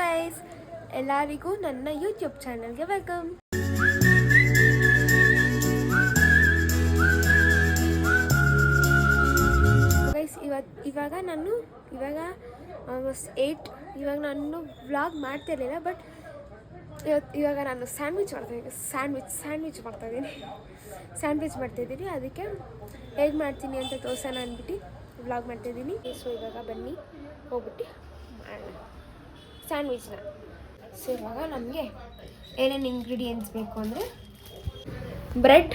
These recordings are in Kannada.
ಗೈಸ್, ಎಲ್ಲರಿಗೂ ನನ್ನ ಯೂಟ್ಯೂಬ್ ಚಾನಲ್ಗೆ ವೆಲ್ಕಮ್. ಗೈಸ್, ಇವಾಗ ಆಲ್ಮೋಸ್ಟ್ 8. ಇವಾಗ ನಾನು ವ್ಲಾಗ್ ಮಾಡ್ತಿರಲಿಲ್ಲ, ಬಟ್ ಇವಾಗ ನಾನು ಸ್ಯಾಂಡ್ವಿಚ್ ಮಾಡ್ತಾಯಿದ್ದೀನಿ. ಅದಕ್ಕೆ ಹೇಗೆ ಮಾಡ್ತೀನಿ ಅಂತ ತೋರ್ಸೋಣ ಅಂದ್ಬಿಟ್ಟು ವ್ಲಾಗ್ ಮಾಡ್ತಾಯಿದ್ದೀನಿ. ಸೊ ಇವಾಗ ಬನ್ನಿ ಹೋಗ್ಬಿಟ್ಟು ಮಾಡೋಣ ಸ್ಯಾಂಡ್ವಿಚ್ನ. ಸೊ ಇವಾಗ ನಮಗೆ ಏನೇನು ಇಂಗ್ರೀಡಿಯೆಂಟ್ಸ್ ಬೇಕು ಅಂದರೆ ಬ್ರೆಡ್,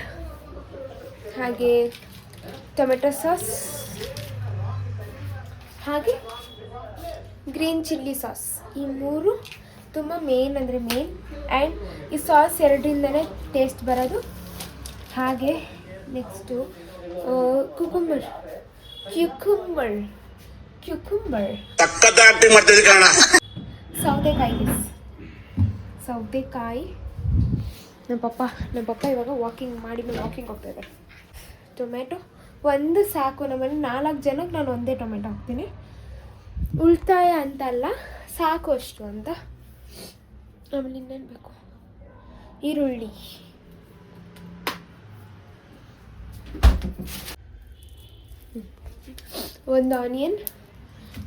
ಹಾಗೆ ಟೊಮೆಟೊ ಸಾಸ್, ಹಾಗೆ ಗ್ರೀನ್ ಚಿಲ್ಲಿ ಸಾಸ್. ಈ ಮೂರು ತುಂಬ ಮೇನ್ ಆ್ಯಂಡ್ ಈ ಸಾಸ್ ಎರಡರಿಂದಲೇ ಟೇಸ್ಟ್ ಬರೋದು. ಹಾಗೆ ನೆಕ್ಸ್ಟು ಕ್ಯೂಕುಂಬರ್ ಸೌತೆಕಾಯಿ. ನಮ್ಮ ಪಪ್ಪ ಇವಾಗ ವಾಕಿಂಗ್ ಹೋಗ್ತಾ ಇದ್ದಾರೆ. ಟೊಮೆಟೊ ಒಂದು ಸಾಕು, ನಮ್ಮಲ್ಲಿ 4 ಜನಕ್ಕೆ ನಾನು ಒಂದೇ ಟೊಮೆಟೊ ಹಾಕ್ತೀನಿ. ಉಳಿತಾಯ ಅಂತ ಅಲ್ಲ, ಸಾಕು ಅಷ್ಟು ಅಂತ. ಆಮೇಲೆ ಇನ್ನೇನು ಬೇಕು, ಈರುಳ್ಳಿ, ಒಂದು ಆನಿಯನ್,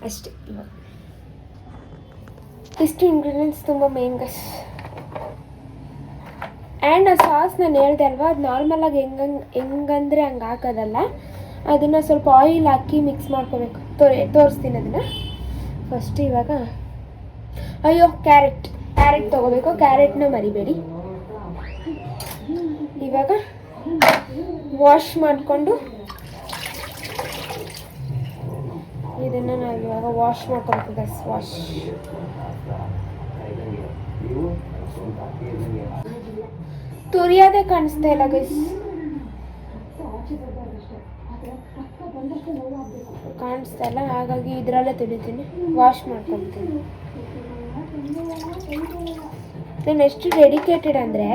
ಅಷ್ಟೇ. ಇವಾಗ ಇಷ್ಟು ಇಂಗ್ರೀಡಿಯೆಂಟ್ಸ್ ತುಂಬ ಮೇನ್ ಗಸ್. ಆ್ಯಂಡ್ ಆ ಸಾಸ್ ನಾನು ಹೇಳ್ದೆ ಅಲ್ವಾ, ಅದು ನಾರ್ಮಲಾಗಿ ಹೆಂಗಂದರೆ ಹಂಗೆ ಹಾಕೋದಲ್ಲ, ಅದನ್ನು ಸ್ವಲ್ಪ ಆಯಿಲ್ ಹಾಕಿ ಮಿಕ್ಸ್ ಮಾಡ್ಕೋಬೇಕು. ತೋರಿಸ್ತೀನಿ ಅದನ್ನು. ಫಸ್ಟ್ ಇವಾಗ ಕ್ಯಾರೆಟ್ ತೊಗೋಬೇಕು. ಕ್ಯಾರೆಟ್ನ ಮರಿಬೇಡಿ. ಇವಾಗ ವಾಶ್ ಮಾಡಿಕೊಂಡು ಇದನ್ನು ನಾವು ಇವಾಗ ವಾಶ್ ಮಾಡ್ಕೋಬೇಕು ಗಸ್. ತುರಿಯೋದೇ ಕಾಣಿಸ್ತಾ ಇಲ್ಲ ಗೈಸ್, ಕಾಣಿಸ್ತಾ ಇಲ್ಲ. ಹಾಗಾಗಿ ಇದರಲ್ಲೇ ತುರಿತೀನಿ, ವಾಶ್ ಮಾಡ್ಕೊಳ್ತೀನಿ. ನಾನು ಎಷ್ಟು ಡೆಡಿಕೇಟೆಡ್ ಅಂದರೆ,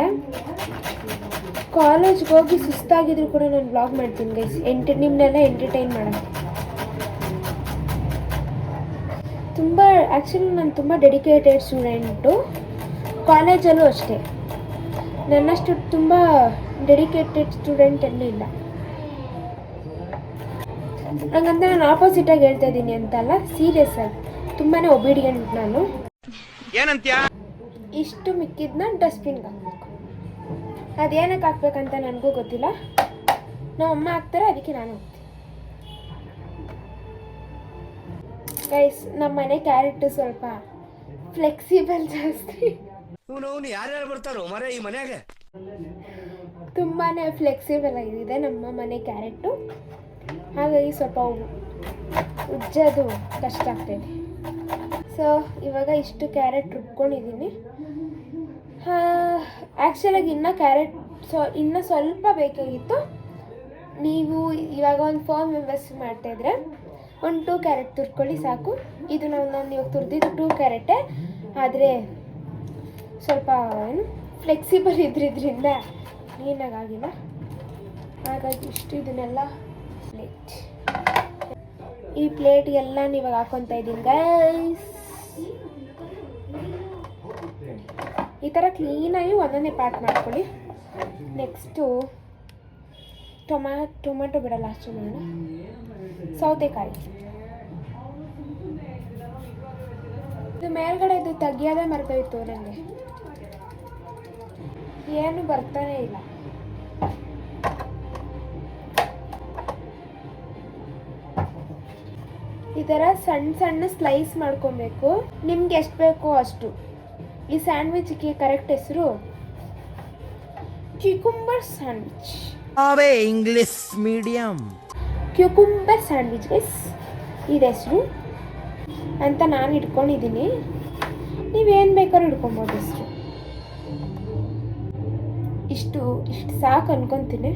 ಕಾಲೇಜ್ಗೆ ಹೋಗಿ ಸುಸ್ತಾಗಿದ್ರು ಕೂಡ ನಾನು ಬ್ಲಾಗ್ ಮಾಡ್ತೀನಿ ಗೈಸ್, ನಿಮ್ಮನ್ನೆಲ್ಲ ಎಂಟರ್ಟೈನ್ ಮಾಡೋಕ್ಕೆ. ನಾನು ತುಂಬ ಡೆಡಿಕೇಟೆಡ್ ಸ್ಟೂಡೆಂಟು. ಕಾಲೇಜಲ್ಲೂ ಅಷ್ಟೇ, ನನ್ನಷ್ಟು ತುಂಬ ಡೆಡಿಕೇಟೆಡ್ ಸ್ಟೂಡೆಂಟ್ ಎಲ್ಲೂ ಇಲ್ಲ. ಹಂಗಂತ ನಾನು ಆಪೋಸಿಟಾಗಿ ಹೇಳ್ತಾ ಇದ್ದೀನಿ ಅಂತಲ್ಲ, ಸೀರಿಯಸ್ ಆಗಿ ತುಂಬಾ ಒಬಿಡಿಯಂಟ್ ನಾನು. ಇಷ್ಟು ಮಿಕ್ಕಿದ್ನ ಡಸ್ಟ್ಬಿನ್ಗೆ ಹಾಕಬೇಕು. ಅದೇನಕ್ಕೆ ಹಾಕ್ಬೇಕಂತ ನನಗೂ ಗೊತ್ತಿಲ್ಲ. ನಮ್ಮ ಅಮ್ಮ ಹಾಕ್ತಾರೆ, ಅದಕ್ಕೆ ನಾನು ಹಾಕ್ತೀನಿ. ಗೈಸ್, ನಮ್ಮ ಮನೆ ಕ್ಯಾರೆಟ್ ಸ್ವಲ್ಪ ಫ್ಲೆಕ್ಸಿಬಲ್ ಜಾಸ್ತಿ. ಯಾರ್ಯಾರು ಬರ್ತಾರೋ ಮರೆ ಈ ಮನ್ಯಾಗ? ತುಂಬಾ ಫ್ಲೆಕ್ಸಿಬಲ್ ಆಗಿದೆ ನಮ್ಮ ಮನೆ ಕ್ಯಾರೆಟು. ಹಾಗಾಗಿ ಸ್ವಲ್ಪ ಉಜ್ಜೋದು ಕಷ್ಟ ಆಗ್ತಾಯಿದೆ. ಸೊ ಇವಾಗ ಇಷ್ಟು ಕ್ಯಾರೆಟ್ ರುಬ್ಕೊಂಡಿದ್ದೀನಿ. ಆ್ಯಕ್ಚುಲಾಗಿ ಇನ್ನೂ ಸ್ವಲ್ಪ ಬೇಕಾಗಿತ್ತು. ನೀವು ಇವಾಗ ಒಂದು 4 ಮೆಂಬರ್ಸ್ ಮಾಡ್ತಾಯಿದ್ರೆ ಒಂದು 2 ಕ್ಯಾರೆಟ್ ತುರ್ಕೊಳ್ಳಿ ಸಾಕು. ಇದು ನಾನು ಇವಾಗ ತುರಿದಿದ್ದು 2 ಕ್ಯಾರೆಟೇ, ಆದರೆ ಸ್ವಲ್ಪ ಫ್ಲೆಕ್ಸಿಬಲ್ ಇದ್ರಿಂದ ಕ್ಲೀನಾಗಿಲ್ಲ. ಹಾಗಾಗಿ ಇದನ್ನೆಲ್ಲ ಈ ಪ್ಲೇಟ್ಗೆಲ್ಲ ಇವಾಗ ಹಾಕೊತಾ ಇದ್ದೀನಿ ಗೈಸ್. ಈ ಥರ ಕ್ಲೀನಾಗಿ ಒಂದೊಂದೇ ಪಾರ್ಟ್ ಮಾಡ್ಕೊಳ್ಳಿ. ನೆಕ್ಸ್ಟು ಟೊಮೆಟೊ ಬಿಡಲ್ಲ, ಅಷ್ಟು ಮಾಡೋಣ. ಸೌತೆಕಾಯಿ ಇದು ಮೇಲ್ಗಡೆ ಇದು ತೆಗಿಯೋದೇ ಮರ್ತೋಯ್ತು ನನಗೆ, ಏನು ಬರ್ತಾನೆ ಇಲ್ಲ. ಈ ಥರ ಸಣ್ಣ ಸ್ಲೈಸ್ ಮಾಡ್ಕೊಬೇಕು, ನಿಮ್ಗೆ ಎಷ್ಟು ಬೇಕೋ ಅಷ್ಟು. ಈ ಸ್ಯಾಂಡ್ವಿಚ್ಗೆ ಕರೆಕ್ಟ್ ಹೆಸರು cucumber sandwich. English medium cucumber sandwich guys, ಇದು ಹೆಸರು ಅಂತ ನಾನು ಇಟ್ಕೊಂಡಿದ್ದೀನಿ. ನೀವೇನು ಬೇಕಾದ್ರೂ ಇಟ್ಕೊಬೋದು ಹೆಸರು. ಇಷ್ಟು ಸಾಕು ಅನ್ಕೊತೀನಿ.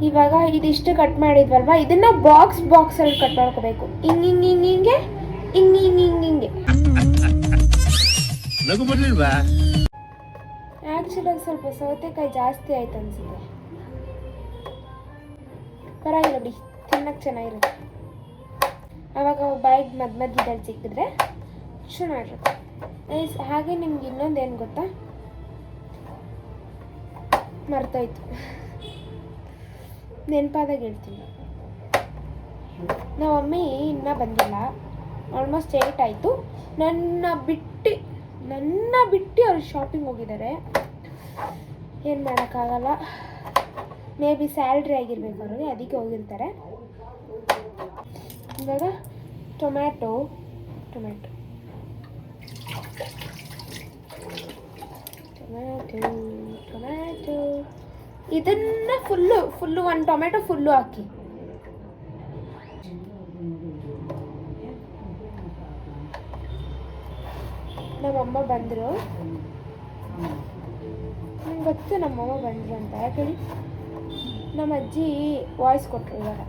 ಇವಾಗ ಇದಿಷ್ಟು ಕಟ್ ಮಾಡಿದ್ವಲ್ವ, ಇದನ್ನು ಬಾಕ್ಸಲ್ಲಿ ಕಟ್ ಮಾಡ್ಕೋಬೇಕು. ಹಿಂಗೆ ನಗು ಬರ್ಲಿಲ್ವಾ? ಆ್ಯಕ್ಚುಲಾಗಿ ಸ್ವಲ್ಪ ಸೌತೆಕಾಯಿ ಜಾಸ್ತಿ ಆಯ್ತು ಅನ್ಸುತ್ತೆ. ಪರವಾಗಿಲ್ಲ ಬಿಡಿ, ತಿನ್ನಕ್ಕೆ ಚೆನ್ನಾಗಿರುತ್ತೆ. ಆವಾಗ ಬಾಯಿಗೆ ಮಧ್ಯದಲ್ಲಿ ಸಿಕ್ಕಿದ್ರೆ ಚೆನ್ನಾಗಿರುತ್ತೆ. ಹಾಗೆ ನಿಮ್ಗೆ ಇನ್ನೊಂದು ಏನು ಗೊತ್ತಾ, ಮರ್ತೋಯ್ತು, ನೆನಪಾದಾಗ ಹೇಳ್ತೀನಿ. ನಮ್ಮ ಮಮ್ಮಿ ಇನ್ನೂ ಬಂದಿಲ್ಲ, ಆಲ್ಮೋಸ್ಟ್ 8 ಆಯಿತು. ನನ್ನ ಬಿಟ್ಟು ಅವ್ರು ಶಾಪಿಂಗ್ ಹೋಗಿದ್ದಾರೆ. ಏನು ಮಾಡೋಕ್ಕಾಗಲ್ಲ, ಮೇ ಬಿ ಸ್ಯಾಲ್ರಿ ಆಗಿರ್ಬೇಕು ಅವ್ರಿಗೆ, ಅದಕ್ಕೆ ಹೋಗಿರ್ತಾರೆ. ಇವಾಗ ಟೊಮ್ಯಾಟೊ ಇದನ್ನು ಫುಲ್ಲು 1 ಟೊಮೆಟೊ ಫುಲ್ಲು ಹಾಕಿ. ನಮ್ಮಮ್ಮ ಬಂದರು, ನಂಗೆ ಗೊತ್ತು ನಮ್ಮಮ್ಮ ಬಂದರು ಅಂತ. ಯಾಕೇಳಿ, ನಮ್ಮ ಅಜ್ಜಿ ವಾಯ್ಸ್ ಕೊಟ್ಟರು ಇವಾಗ,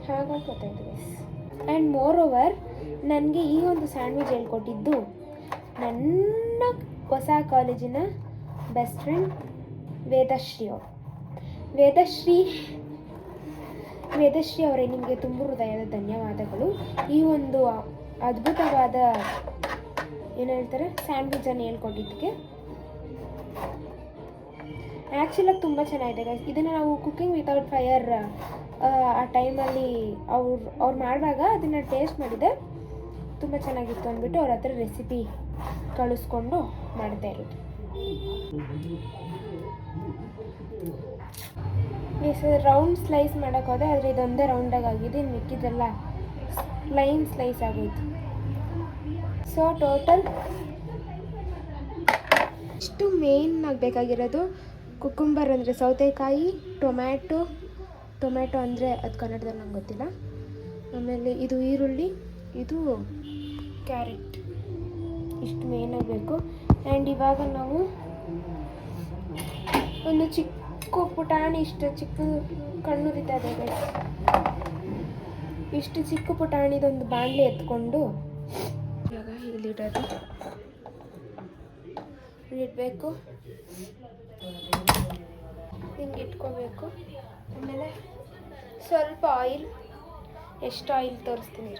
ಹಾಗಾಗಿ ಗೊತ್ತಾಯ್ತು ಗೈಸ್. ಆ್ಯಂಡ್ ಮೋರ್ ಓವರ್ ನನಗೆ ಈ ಒಂದು ಸ್ಯಾಂಡ್ವಿಚ್ ಹೇಳ್ಕೊಟ್ಟಿದ್ದು ನನ್ನ ಹೊಸ ಕಾಲೇಜಿನ ಬೆಸ್ಟ್ ಫ್ರೆಂಡ್ ವೇದಶ್ರೀ ಅವರು. ವೇದಶ್ರೀ ಅವರೇ, ನಿಮಗೆ ತುಂಬ ಹೃದಯದ ಧನ್ಯವಾದಗಳು. ಈ ಒಂದು ಅದ್ಭುತವಾದ ಏನು ಹೇಳ್ತಾರೆ ಸ್ಯಾಂಡ್ವಿಚನ್ನು ಹೇಳ್ಕೊಟ್ಟಿದ್ದಕ್ಕೆ. ಆ್ಯಕ್ಚುಲಾಗಿ ತುಂಬ ಚೆನ್ನಾಗಿದೆ ಗೈಸ್. ಇದನ್ನು ನಾವು ಕುಕ್ಕಿಂಗ್ ವಿತೌಟ್ ಫೈರ್ ಆ ಟೈಮಲ್ಲಿ ಅವ್ರು ಮಾಡುವಾಗ ಅದನ್ನು ಟೇಸ್ಟ್ ಮಾಡಿದೆ, ತುಂಬ ಚೆನ್ನಾಗಿತ್ತು ಅಂದ್ಬಿಟ್ಟು ಅವ್ರ ಹತ್ರ ರೆಸಿಪಿ ಕಳಿಸ್ಕೊಂಡು ಮಾಡ್ತಾ ಇರೋದು. ರೌಂಡ್ ಸ್ಲೈಸ್ ಮಾಡೋಕ್ಕೋದೆ, ಆದರೆ ಇದೊಂದೇ ರೌಂಡಾಗಿ ಆಗಿದೆ, ಇನ್ನು ಮಿಕ್ಕಿದೆಲ್ಲ ಲೈನ್ ಸ್ಲೈಸ್ ಆಗೋಯ್ತು. ಸೊ ಟೋಟಲ್ ಇಷ್ಟು ಮೇನ್ ಆಗಬೇಕಾಗಿರೋದು ಕುಕುಂಬರ್ ಅಂದರೆ ಸೌತೆಕಾಯಿ, ಟೊಮ್ಯಾಟೊ ಅಂದರೆ ಅದು ಕನ್ನಡದಲ್ಲಿ ನಂಗೆ ಗೊತ್ತಿಲ್ಲ. ಆಮೇಲೆ ಇದು ಈರುಳ್ಳಿ, ಇದು ಕ್ಯಾರೆಟ್, ಇಷ್ಟು ಮೇನ್ ಆಗಬೇಕು. ಆ್ಯಂಡ್ ಇವಾಗ ನಾವು ಒಂದು ಚಿಕ್ಕ ಪುಟಾಣಿ, ಇಷ್ಟು ಚಿಕ್ಕ ಕಣ್ಣುರಿತಾ ಇದೆ, ಇಷ್ಟು ಚಿಕ್ಕ ಪುಟಾಣಿದೊಂದು ಬಾಣಲೆ ಎತ್ಕೊಂಡು ಇವಾಗ ಇಡಬೇಕು, ಹಿಂಗೆ ಇಟ್ಕೋಬೇಕು. ಆಮೇಲೆ ಸ್ವಲ್ಪ ಆಯಿಲ್, ಎಷ್ಟು ಆಯಿಲ್ ತೋರಿಸ್ತೀನಿ,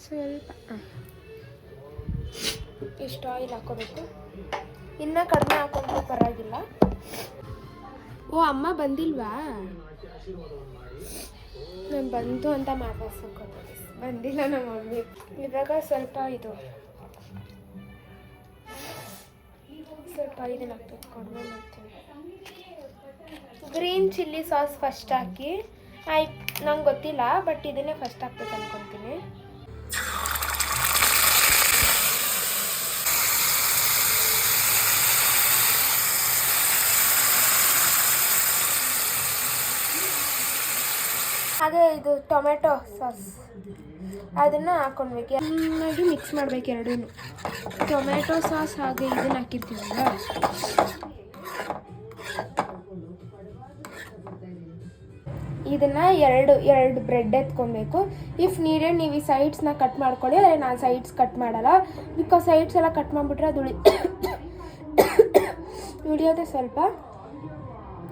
ಸ್ವಲ್ಪ ಎಷ್ಟು ಆಯಿಲ್ ಹಾಕೋಬೇಕು. ಇನ್ನೂ ಕಡಿಮೆ ಹಾಕೊಂಡ್ರೂ ಪರವಾಗಿಲ್ಲ. ಓ, ಅಮ್ಮ ಬಂದಿಲ್ವಾ? ನಾನು ಬಂತು ಅಂತ ಮಾತಾಡ್ಸೋಕೆ ಬಂದಿಲ್ಲ ನಮ್ಮ ಮಮ್ಮಿ. ಇವಾಗ ಸ್ವಲ್ಪ ಇದನ್ನ ಹಾಕ್ಬೇಕು, ಕಡಿಮೆ ಮಾಡ್ತೀನಿ. ಗ್ರೀನ್ ಚಿಲ್ಲಿ ಸಾಸ್ ಫಸ್ಟ್ ಹಾಕಿ, ನಂಗೆ ಗೊತ್ತಿಲ್ಲ, ಬಟ್ ಇದನ್ನೇ ಫಸ್ಟ್ ಹಾಕ್ಬೇಕು ಅನ್ಕೊತೀನಿ. ಹಾಗೆ ಇದು ಟೊಮೆಟೊ ಸಾಸ್ ಅದನ್ನು ಹಾಕ್ಕೊಳ್ಬೇಕು, ಚೆನ್ನಾಗಿ ಮಿಕ್ಸ್ ಮಾಡಬೇಕು ಎರಡೂ. ಟೊಮೆಟೊ ಸಾಸ್ ಹಾಗೆ ಇದನ್ನು ಹಾಕಿರ್ತೀವಲ್ಲ, ಇದನ್ನು ಎರಡು ಬ್ರೆಡ್ ಎತ್ಕೊಬೇಕು. ಇಫ್ ನೀಡೆಡ್ ನೀವು ಈ ಸೈಡ್ಸ್ನ ಕಟ್ ಮಾಡ್ಕೊಳ್ಳಿ, ಆದರೆ ನಾನು ಸೈಡ್ಸ್ ಕಟ್ ಮಾಡಲ್ಲ, ಬಿಕಾಸ್ ಸೈಡ್ಸ್ ಎಲ್ಲ ಕಟ್ ಮಾಡಿಬಿಟ್ರೆ ಅದು ಉಳಿಯೋದೇ ಸ್ವಲ್ಪ.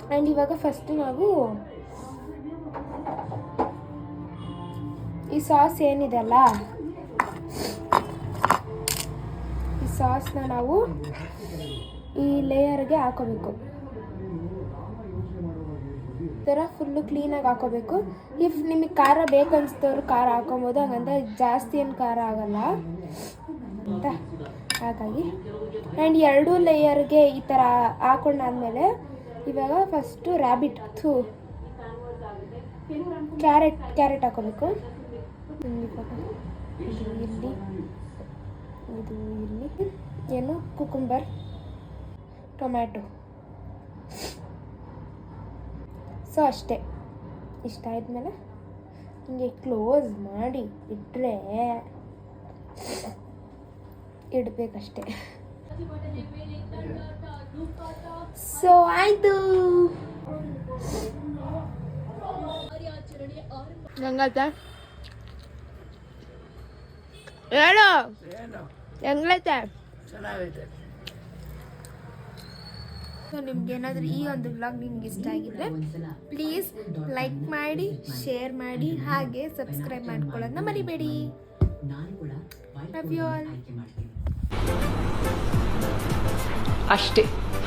ಆ್ಯಂಡ್ ಇವಾಗ ಫಸ್ಟು ನಾವು ಈ ಸಾಸ್ ಏನಿದೆಲ್ಲ, ಈ ಸಾಸ್ನ ನಾವು ಈ ಲೇಯರ್ಗೆ ಹಾಕೋಬೇಕು. ಈ ಥರ ಫುಲ್ಲು ಕ್ಲೀನಾಗಿ ಹಾಕೋಬೇಕು. ಇಫ್ ನಿಮಗೆ ಖಾರ ಬೇಕನ್ನಿಸ್ತವ್ರು ಖಾರ ಹಾಕೊಬೋದು, ಹಂಗಂತ ಜಾಸ್ತಿ ಏನು ಖಾರ ಆಗಲ್ಲ ಅಂತ, ಹಾಗಾಗಿ. ಆ್ಯಂಡ್ ಎರಡೂ ಲೇಯರ್ಗೆ ಈ ಥರ ಹಾಕೊಂಡಾದ್ಮೇಲೆ ಇವಾಗ ಫಸ್ಟು ಕ್ಯಾರೆಟ್ ಹಾಕೋಬೇಕು. ಇದು ಇಲ್ಲಿ ಏನು ಕುಕುಂಬರ್, ಟೊಮ್ಯಾಟೊ. ಸೊ ಅಷ್ಟೇ, ಇಷ್ಟ ಆದಮೇಲೆ ಹಿಂಗೆ ಕ್ಲೋಸ್ ಮಾಡಿ ಇಡಬೇಕಷ್ಟೆ. ಸೊ ಆಯಿತು, ಹೆಂಗೈತೆ ಹೇಳು, ಹೆಂಗೈತೆ? ಚೆನ್ನಾಗೈತೆ. ಸೊ ನಿಮ್ಗೇನಾದರೂ ಈ ಒಂದು ವ್ಲಾಗ್ ನಿಮ್ಗೆ ಇಷ್ಟ ಆಗಿದ್ರೆ ಪ್ಲೀಸ್ ಲೈಕ್ ಮಾಡಿ, ಶೇರ್ ಮಾಡಿ, ಹಾಗೆ ಸಬ್ಸ್ಕ್ರೈಬ್ ಮಾಡ್ಕೊಳ್ಳೋದನ್ನ ಮರಿಬೇಡಿ. Love you all. ಅಷ್ಟೇ.